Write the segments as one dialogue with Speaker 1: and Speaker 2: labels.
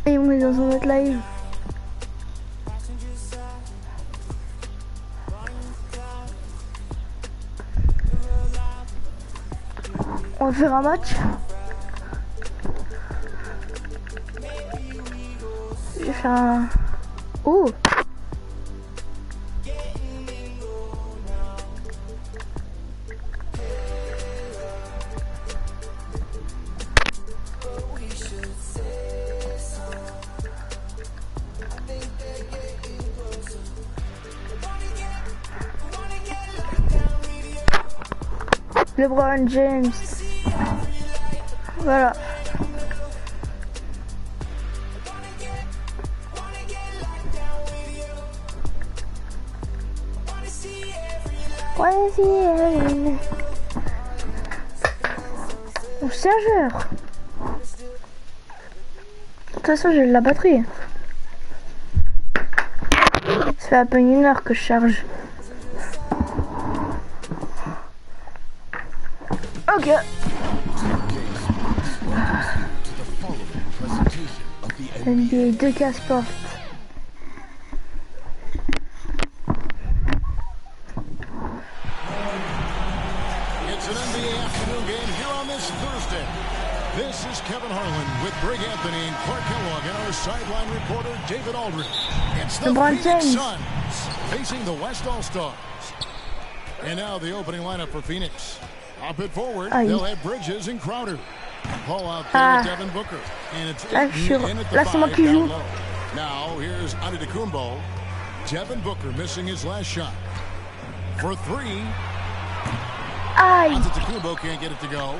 Speaker 1: Et on est dans un autre live. On va faire un match. Je vais faire un... Oh! LeBron James. Voilà. Voici mon chargeur. De toute façon, j'ai de la batterie. Ça fait à peine 1 heure que je charge. Ok. NBA2K Sport.
Speaker 2: It's an NBA afternoon game here on this Thursday. This is Kevin Harlan with Brig Anthony and Clark Kellogg and our sideline reporter David Aldridge. It's the Phoenix Suns facing the West All-Stars. And now the opening lineup for Phoenix. Up it forward, they'll have Bridges and Crowder. Paul out there with Devin Booker. And it's in at the 5 down low. Now here's Antetokounmpo. Devin Booker missing his last shot. For 3. Antetokounmpo can't get it to go.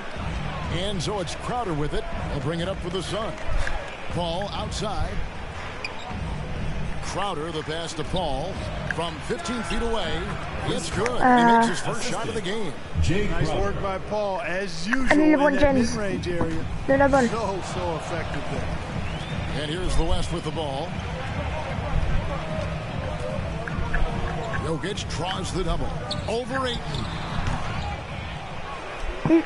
Speaker 2: And so it's Crowder with it. He'll bring it up for the Suns. Paul outside. Crowder, the pass to Paul from 15 feet away. It's good. He makes his first shot of the game.
Speaker 3: Nice work by Paul, as usual,
Speaker 1: in
Speaker 3: that mid-range area. So effective there.
Speaker 2: And here's the West with the ball. Jokic draws the double. Over 8.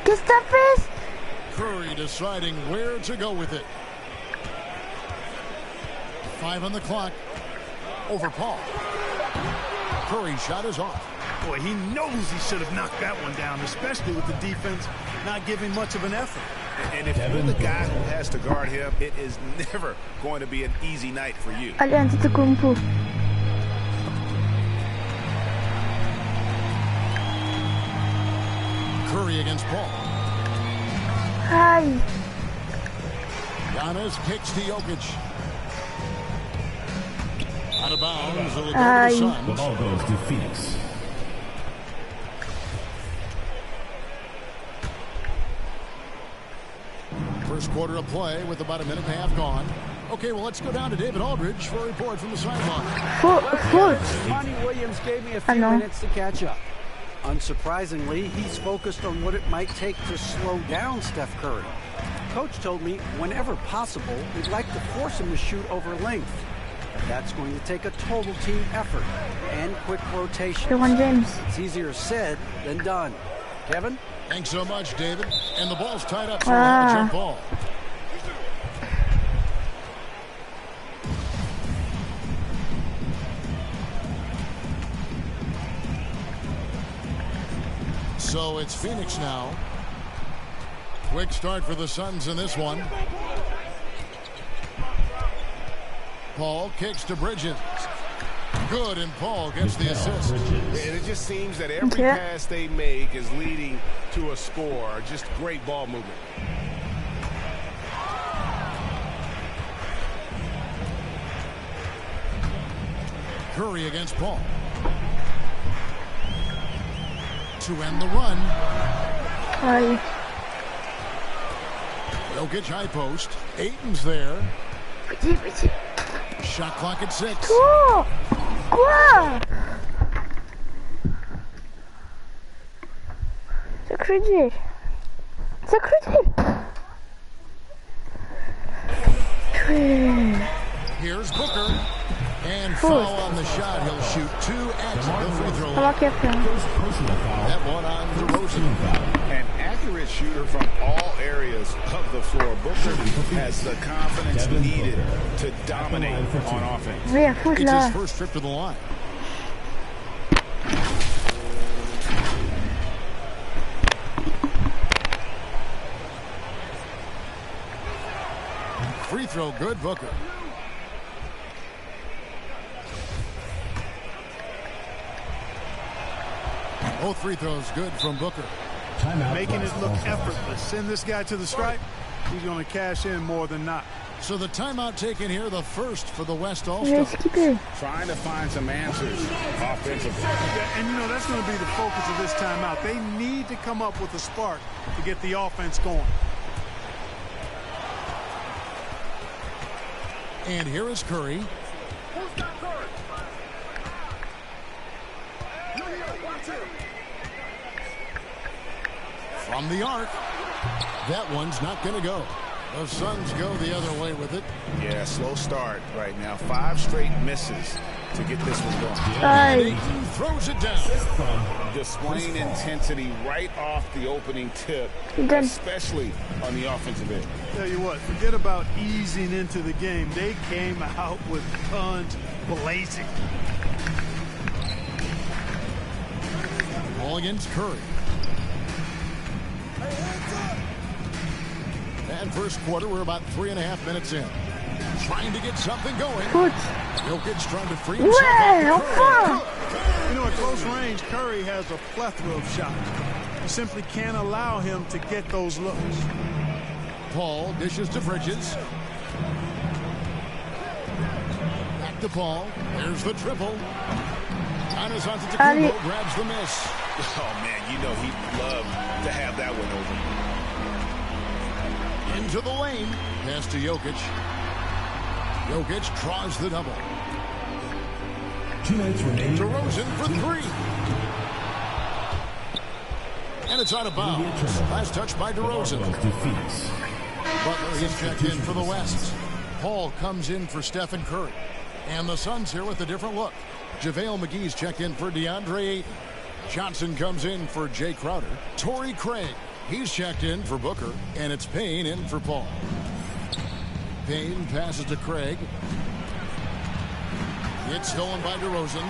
Speaker 1: Qu'est-ce que t'as fait?
Speaker 2: Curry deciding where to go with it. 5 on the clock. Over Paul. Curry shot is off.
Speaker 3: Boy, he knows he should have knocked that one down, especially with the defense not giving much of an effort.
Speaker 4: And if you're the guy who has to guard him, it is never going to be an easy night for you.
Speaker 1: Allez, Antetokounmpo.
Speaker 2: Curry against Paul.
Speaker 1: Aïe.
Speaker 2: Giannis kicks to Jokic. Out of bounds. It'll go to the Suns.
Speaker 5: The ball goes to Phoenix.
Speaker 2: First quarter of play with about a minute and a half gone. Okay, well, let's go down to David Aldridge for a report from the sideline.
Speaker 6: Monty Williams gave me a few minutes to catch up. Unsurprisingly, he's focused on what it might take to slow down Steph Curry. Coach told me whenever possible, we'd like to force him to shoot over length. That's going to take a total team effort and quick rotation.
Speaker 1: LeBron James.
Speaker 6: It's easier said than done. Kevin?
Speaker 2: Thanks so much, David. And the ball's tied up, so we'll have a jump ball. So it's Phoenix now. Quick start for the Suns in this one. Paul kicks to Bridges. Good, and Paul gets the assist.
Speaker 4: And it just seems that every pass they make is leading to a score. Just great ball movement.
Speaker 2: Curry against Paul. To end the run.
Speaker 1: Aïe.
Speaker 2: Jokic high post. Ayton's there.
Speaker 1: Petit.
Speaker 2: Shot clock at 6.
Speaker 1: Oh! Quoi? C'est crédible. C'est crédible.
Speaker 2: Here's Booker. And foul on the shot. He'll shoot 2 at the free throw line. That one on DeRozan.
Speaker 4: An accurate shooter from all areas of the floor. Booker has the confidence needed to dominate on offense.
Speaker 2: It's his first trip to the line. Free throw good, Booker. Both free throws good from Booker.
Speaker 3: Making it look effortless. Send this guy to the stripe. He's going to cash in more than not.
Speaker 2: So the timeout taken here, the first for the West All-Stars.
Speaker 4: Trying to find some answers offensively.
Speaker 3: Yeah, and, you know, that's going to be the focus of this timeout. They need to come up with a spark to get the offense going.
Speaker 2: And here is Curry. From the arc. That one's not going to go. The Suns go the other way with it.
Speaker 4: Yeah, slow start right now. 5 straight misses to get this one going.
Speaker 2: Ayton throws it down.
Speaker 4: Displaying intensity right off the opening tip, especially on the offensive end.
Speaker 3: Tell you what, forget about easing into the game. They came out with guns blazing.
Speaker 2: Ball against Curry. And first quarter, we're about 3.5 minutes in. Trying to get something going. Jokic trying to free himself.
Speaker 3: You know, at close range, Curry has a plethora of shots. You simply can't allow him to get those looks.
Speaker 2: Paul dishes to Bridges. Back to Paul. There's the triple. Giannis Antetokounmpo grabs the miss.
Speaker 4: Oh, man, you know he'd love to have that one over.
Speaker 2: Into the lane. Pass to Jokic. Jokic draws the double.
Speaker 5: 2 minutes remaining.
Speaker 2: DeRozan for 3. And it's out of bounds. Last touch by DeRozan. Butler is checked in for the West. Paul comes in for Stephen Curry. And the Suns here with a different look. JaVale McGee's checked in for DeAndre Ayton. Johnson comes in for Jay Crowder. Torrey Craig. He's checked in for Booker, and it's Payne in for Paul. Payne passes to Craig. It's stolen by DeRozan.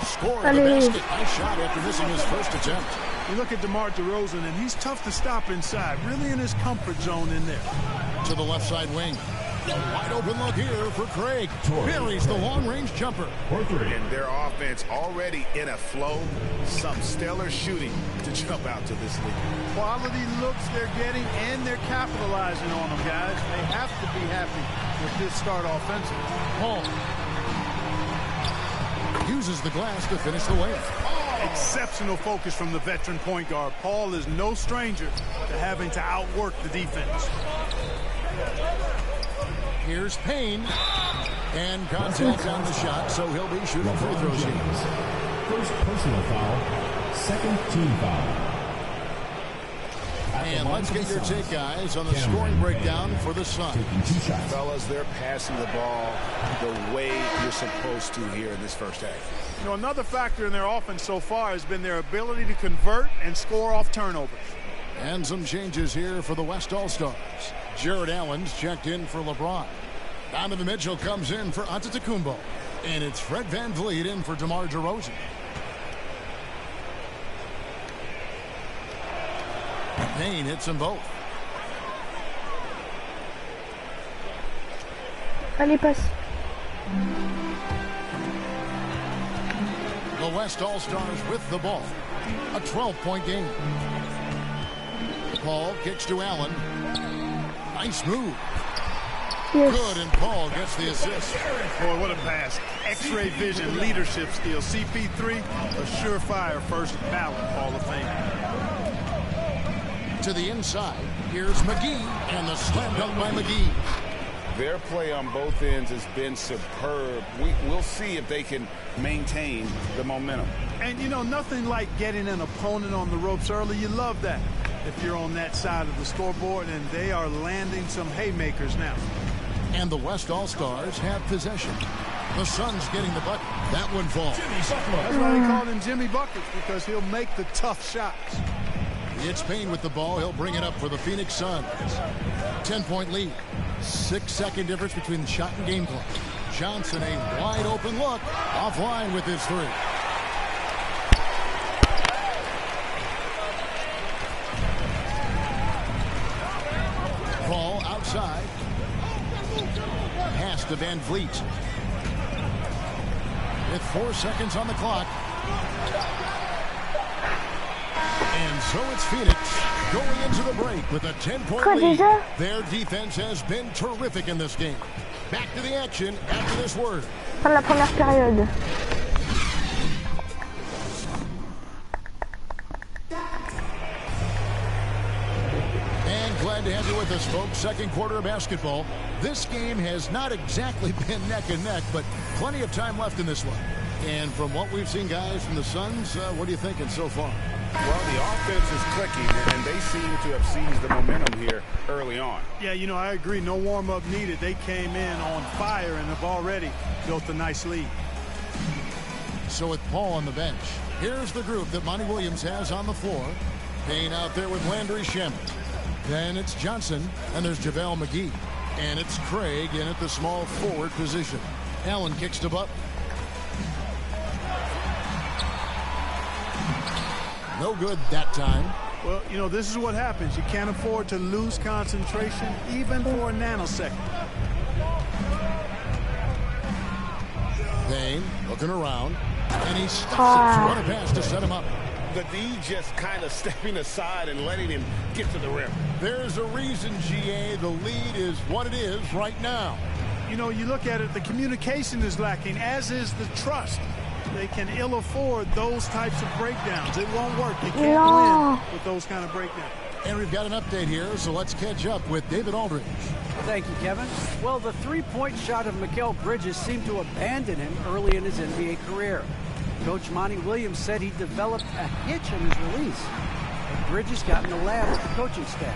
Speaker 2: Scoring the basket. Nice shot after missing his first attempt.
Speaker 3: You look at DeMar DeRozan, and he's tough to stop inside. Really in his comfort zone in there.
Speaker 2: To the left side wing. A wide open look here for Craig. Buries the long-range jumper.
Speaker 4: And their offense already in a flow. Some stellar shooting to jump out to this league.
Speaker 3: Quality looks they're getting, and they're capitalizing on them, guys. They have to be happy with this start offensively.
Speaker 2: Paul uses the glass to finish the layup.
Speaker 3: Exceptional focus from the veteran point guard. Paul is no stranger to having to outwork the defense.
Speaker 2: Here's Payne. And contact on the shot, so he'll be shooting free throws here.
Speaker 5: First personal foul, second team foul.
Speaker 2: And let's get your take, guys, on the scoring breakdown for the Suns.
Speaker 4: Fellas, they're passing the ball the way you're supposed to here in this first half.
Speaker 3: You know, another factor in their offense so far has been their ability to convert and score off turnovers.
Speaker 2: And some changes here for the West All-Stars. Jared Allen's checked in for LeBron. Donovan Mitchell comes in for Antetokounmpo. And it's Fred VanVleet in for DeMar DeRozan. Payne hits them both.
Speaker 1: Allez, passe.
Speaker 2: The West All-Stars with the ball. A 12-point game. Paul kicks to Allen. Nice move.
Speaker 1: Yes.
Speaker 2: Good, and Paul gets the assist.
Speaker 3: Boy, what a pass. X-ray vision, leadership skills. CP3, a surefire first ballot Hall of Fame.
Speaker 2: To the inside, here's McGee, and the slam dunk by McGee.
Speaker 4: Their play on both ends has been superb. We'll see if they can maintain the momentum.
Speaker 3: And, you know, nothing like getting an opponent on the ropes early. You love that. if you're on that side of the scoreboard, and they are landing some haymakers now.
Speaker 2: And the West All-Stars have possession. The Suns getting the bucket. That one falls.
Speaker 3: That's why they call him Jimmy Buckets, because he'll make the tough shots.
Speaker 2: It's Payne with the ball. He'll bring it up for the Phoenix Suns. 10-point lead. 6-second difference between the shot and game clock. Johnson, a wide open look. Offline with his three. Ball outside. Pass to Van Vliet. With 4 seconds on the clock. And so it's Phoenix going into the break with a 10-point lead. Their defense has been terrific in this game. Back to the action after this word.
Speaker 1: Fin de la première période.
Speaker 2: And glad to have you with us, folks. Second quarter of basketball. This game has not exactly been neck and neck, but plenty of time left in this one. And from what we've seen, guys, from the Suns, what are you thinking so far?
Speaker 4: Well, the offense is clicking, and they seem to have seized the momentum here early on.
Speaker 3: Yeah, you know, I agree. No warm-up needed. They came in on fire and have already built a nice lead.
Speaker 2: So with Paul on the bench, here's the group that Monty Williams has on the floor. Payne out there with Landry Shamet. Then it's Johnson, and there's JaVale McGee. And it's Craig in at the small forward position. Allen kicks to Butler. No good that time.
Speaker 3: Well, you know, this is what happens. You can't afford to lose concentration even for a nanosecond.
Speaker 2: Payne looking around, and he stops it. Run a pass to set him up.
Speaker 4: The D just kind of stepping aside and letting him get to the rim.
Speaker 2: There's a reason, GA, the lead is what it is right now.
Speaker 3: You know, you look at it, the communication is lacking, as is the trust. They can ill afford those types of breakdowns. It won't work. You can't win with those kind of breakdowns.
Speaker 2: And we've got an update here, so let's catch up with David Aldridge.
Speaker 6: Thank you, Kevin. Well, the three-point shot of Mikal Bridges seemed to abandon him early in his NBA career. Coach Monty Williams said he developed a hitch in his release. But Bridges got in the lab with the coaching staff,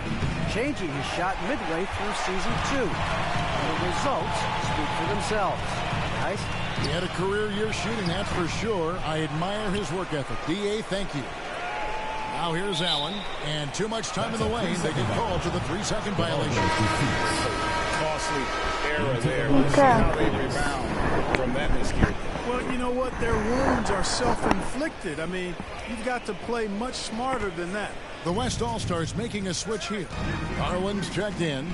Speaker 6: changing his shot midway through season 2. And the results speak for themselves. Guys?
Speaker 2: He had a career year shooting, that's for sure. I admire his work ethic. D.A., thank you. Now here's Allen, and too much time in the lane. They get called to the 3-second violation.
Speaker 4: Costly error there. We'll see how they rebound from that miscue.
Speaker 3: Well, you know what? Their wounds are self-inflicted. I mean, you've got to play much smarter than that.
Speaker 2: The West All-Stars making a switch here. Garland's checked in.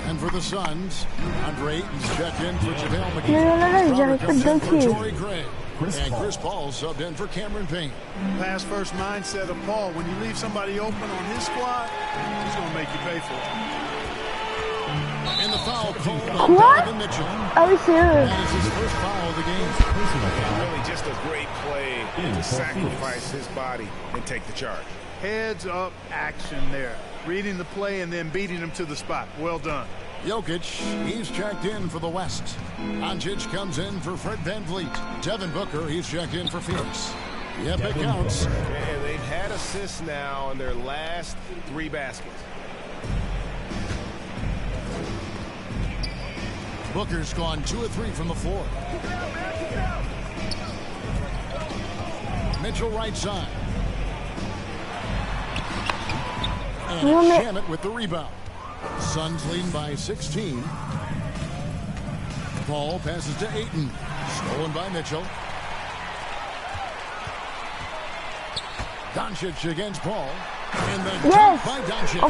Speaker 2: And for the Suns, Andre Ayton's checked in for JaVale McGee. Crowder comes in for Torrey Craig. And Chris Paul subbed in for Cameron Payne.
Speaker 3: Pass-first mindset of Paul. When you leave somebody open on his squad, he's going to make you pay for it.
Speaker 2: And the foul called on Donovan Mitchell.
Speaker 1: Ah oui, c'est eux.
Speaker 2: And it's his first foul of the game.
Speaker 4: Really just a great play to sacrifice his body and take the charge.
Speaker 3: Heads-up action there. Reading the play and then beating him to the spot. Well done.
Speaker 2: Jokic, he's checked in for the West. Doncic comes in for Fred VanVleet. Devin Booker, he's checked in for Phoenix. Yep, it counts.
Speaker 4: And they've had assists now in their last 3 baskets.
Speaker 2: Booker's gone 2 of 3 from the floor. Mitchell right side. And Shamet with the rebound. Suns leading by 16. Paul passes to Ayton. Stolen by Mitchell. Doncic against Paul. And the dunk by Doncic.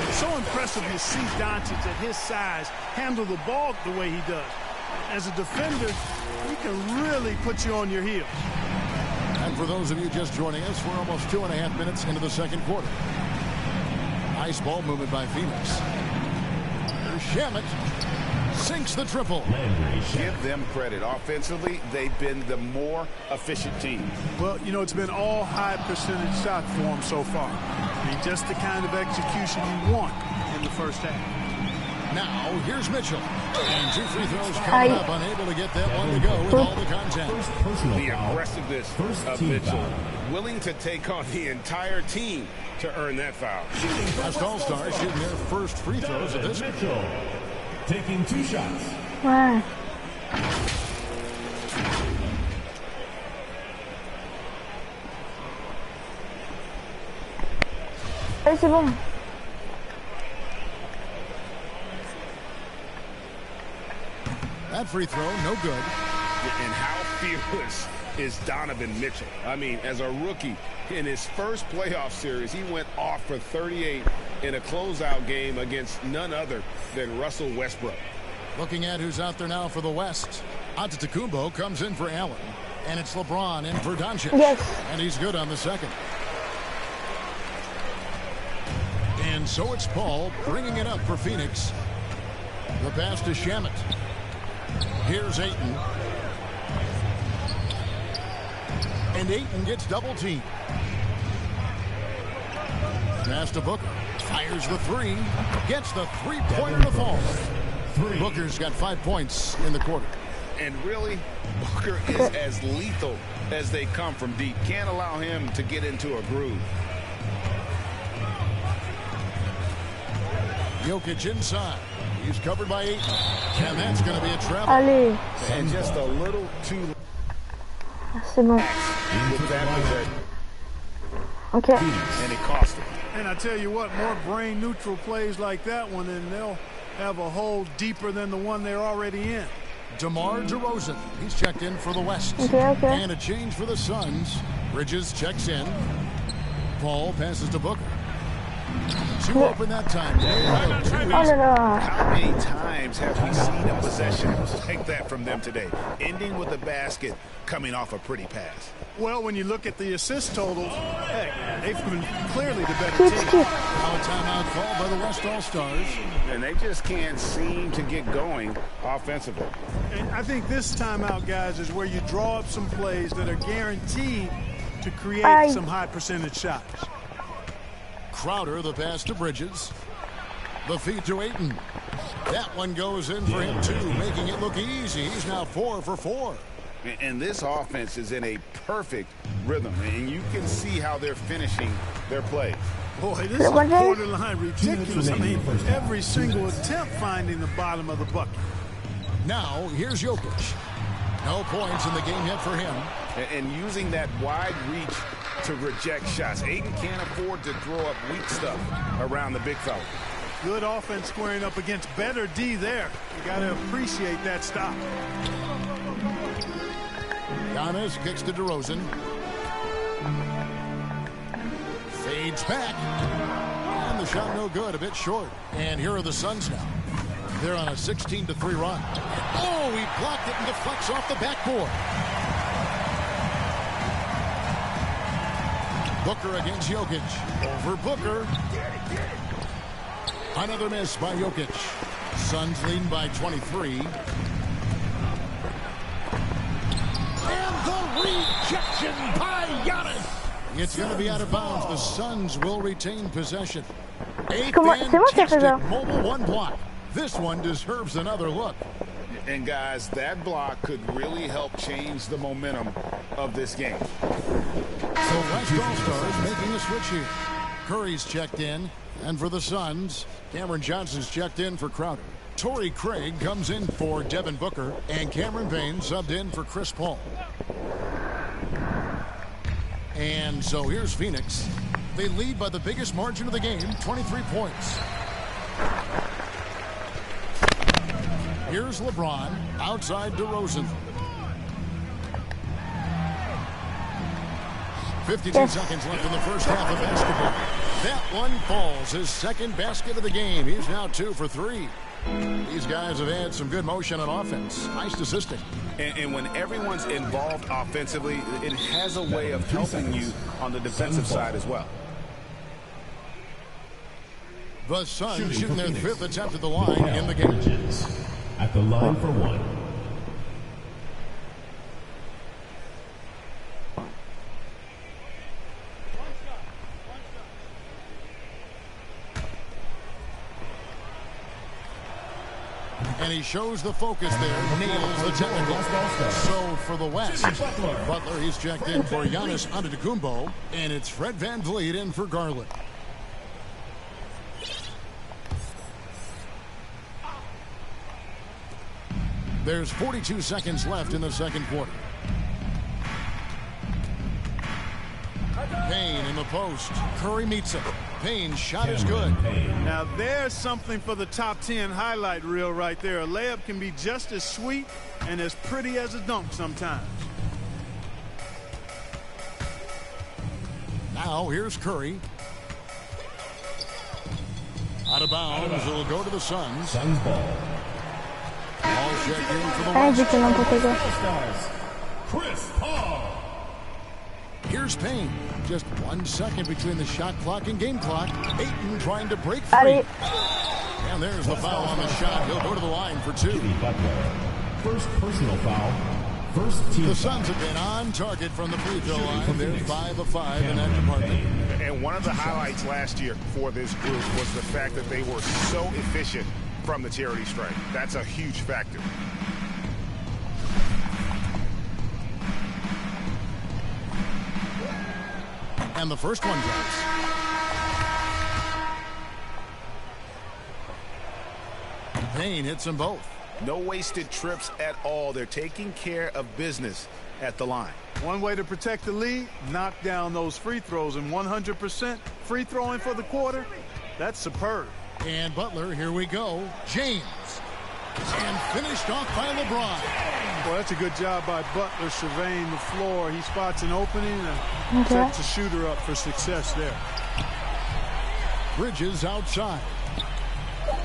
Speaker 3: It's so impressive to see Doncic at his size handle the ball the way he does. As a defender, he can really put you on your heels.
Speaker 2: And for those of you just joining us, we're almost 2.5 minutes into the second quarter. Nice ball movement by Phoenix. Shamet sinks the triple.
Speaker 4: Give them credit. Offensively, they've been the more efficient team.
Speaker 3: Well, you know, it's been all high percentage shot for them so far. I mean, just the kind of execution you want in the first half.
Speaker 2: Now, here's Mitchell. And 2 free throws coming up, unable to get that one to go with all the contact.
Speaker 4: The aggressiveness of Mitchell, willing to take on the entire team to earn that foul.
Speaker 2: Last All-Stars shooting their first free throws of this.
Speaker 5: Mitchell taking 2 shots.
Speaker 1: Ouais. Allez, c'est bon.
Speaker 2: That free throw, no good.
Speaker 4: And how fearless is Donovan Mitchell? I mean, as a rookie, in his first playoff series, he went off for 38 in a closeout game against none other than Russell Westbrook.
Speaker 2: Looking at who's out there now for the West. Antetokounmpo comes in for Allen. And it's LeBron in for Doncic.
Speaker 1: Yes.
Speaker 2: And he's good on the second. And so it's Paul bringing it up for Phoenix. The pass to Shamet. Here's Ayton. And Ayton gets double teamed. Pass to Booker. Fires the 3. Gets the 3-pointer to fall. Booker's got 5 points in the quarter.
Speaker 4: And really, Booker is as lethal as they come from deep. Can't allow him to get into a groove.
Speaker 2: Jokic inside. He's covered by 8. And that's going to be a travel.
Speaker 1: Allez.
Speaker 4: And just a little too
Speaker 1: C'est bon.
Speaker 4: with that.
Speaker 1: Ok.
Speaker 4: And it cost him.
Speaker 3: And I tell you what, more brain-neutral plays like that one, and they'll have a hole deeper than the one they're already in.
Speaker 2: DeMar DeRozan. He's checked in for the West.
Speaker 1: Okay.
Speaker 2: And a change for the Suns. Bridges checks in. Paul passes to Booker. 2 open that time.
Speaker 1: Oh là là.
Speaker 4: How many times have we seen a possession like that from them today? Ending with a basket, coming off a pretty pass.
Speaker 3: Well, when you look at the assist totals, heck, they've been clearly the better team.
Speaker 2: Now a timeout called by the West All-Stars.
Speaker 4: And they just can't seem to get going offensively.
Speaker 3: And I think this timeout, guys, is where you draw up some plays that are guaranteed to create some high percentage shots.
Speaker 2: Crowder, the pass to Bridges. The feed to Ayton. That one goes in for him, too, making it look easy. He's now 4 for 4.
Speaker 4: And this offense is in a perfect rhythm, and you can see how they're finishing their plays.
Speaker 3: Boy, this is borderline ridiculous. I mean, every single attempt finding the bottom of the bucket.
Speaker 2: Now, here's Jokic. No points in the game yet for him.
Speaker 4: And using that wide reach to reject shots. Ayton can't afford to throw up weak stuff around the big fella.
Speaker 3: Good offense squaring up against better D there. You got to appreciate that stop.
Speaker 2: Giannis kicks to DeRozan. Fades back. And the shot no good, a bit short. And here are the Suns now. They're on a 16-3 run. Oh, he blocked it and deflects off the backboard. Booker against Jokic. Over Booker. Another miss by Jokic. Suns leading by 23. And the rejection by Giannis. It's going to be out of bounds. The Suns will retain possession. A fantastic mobile 1 block. This one deserves another look.
Speaker 4: And guys, that block could really help change the momentum of this game.
Speaker 2: So West All-Stars making a switch here. Curry's checked in. And for the Suns, Cameron Johnson's checked in for Crowder. Torrey Craig comes in for Devin Booker. And Cameron Payne subbed in for Chris Paul. And so here's Phoenix. They lead by the biggest margin of the game, 23 points. Here's LeBron, outside DeRozan. 52 seconds left in the first half of basketball. That one falls, his second basket of the game. He's now 2 for 3. These guys have had some good motion on offense. Nice assisting.
Speaker 4: And when everyone's involved offensively, it has a way of helping you on the defensive side as well.
Speaker 2: The Suns shooting their 5th attempt at the line in the game.
Speaker 5: At the line for 1.
Speaker 2: And he shows the focus there, nails the technical. So for the West, Butler, he's checked in for Giannis Antetokounmpo, and it's Fred VanVleet in for Garland. There's 42 seconds left in the second quarter. Payne in the post. Curry meets him. Payne's shot is good.
Speaker 3: Now there's something for the top 10 highlight reel right there. A layup can be just as sweet and as pretty as a dunk sometimes.
Speaker 2: Now here's Curry. Out of bounds. It'll go to the Suns.
Speaker 5: Suns ball.
Speaker 2: All checked in for the
Speaker 1: Allez,
Speaker 2: West.
Speaker 1: j'ai n'importe quoi.
Speaker 5: Chris Paul.
Speaker 2: Here's Payne. Just 1 second between the shot clock and game clock. Ayton trying to break free.
Speaker 1: Allez.
Speaker 2: And there's the foul on the shot. He'll go to the line for 2.
Speaker 5: Butler. First personal foul. First team
Speaker 2: The
Speaker 5: foul.
Speaker 2: Suns have been on target from the free throw line. They're 5 of 5 in that department.
Speaker 4: And one of the highlights last year for this group was the fact that they were so efficient from the charity stripe. That's a huge factor.
Speaker 2: And the first one goes. Payne hits them both.
Speaker 4: No wasted trips at all. They're taking care of business at the line.
Speaker 3: One way to protect the lead, knock down those free throws, and 100% free throwing for the quarter, that's superb.
Speaker 2: And Butler, here we go. James. And finished off by LeBron.
Speaker 3: Well, that's a good job by Butler surveying the floor. He spots an opening and sets the shooter up for success there.
Speaker 2: Bridges outside.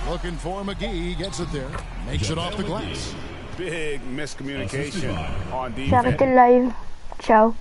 Speaker 2: Looking for McGee. He gets it there. Makes it off the glass.
Speaker 4: Big miscommunication on
Speaker 1: J'ai arrêté
Speaker 4: defense.
Speaker 1: le live. Ciao.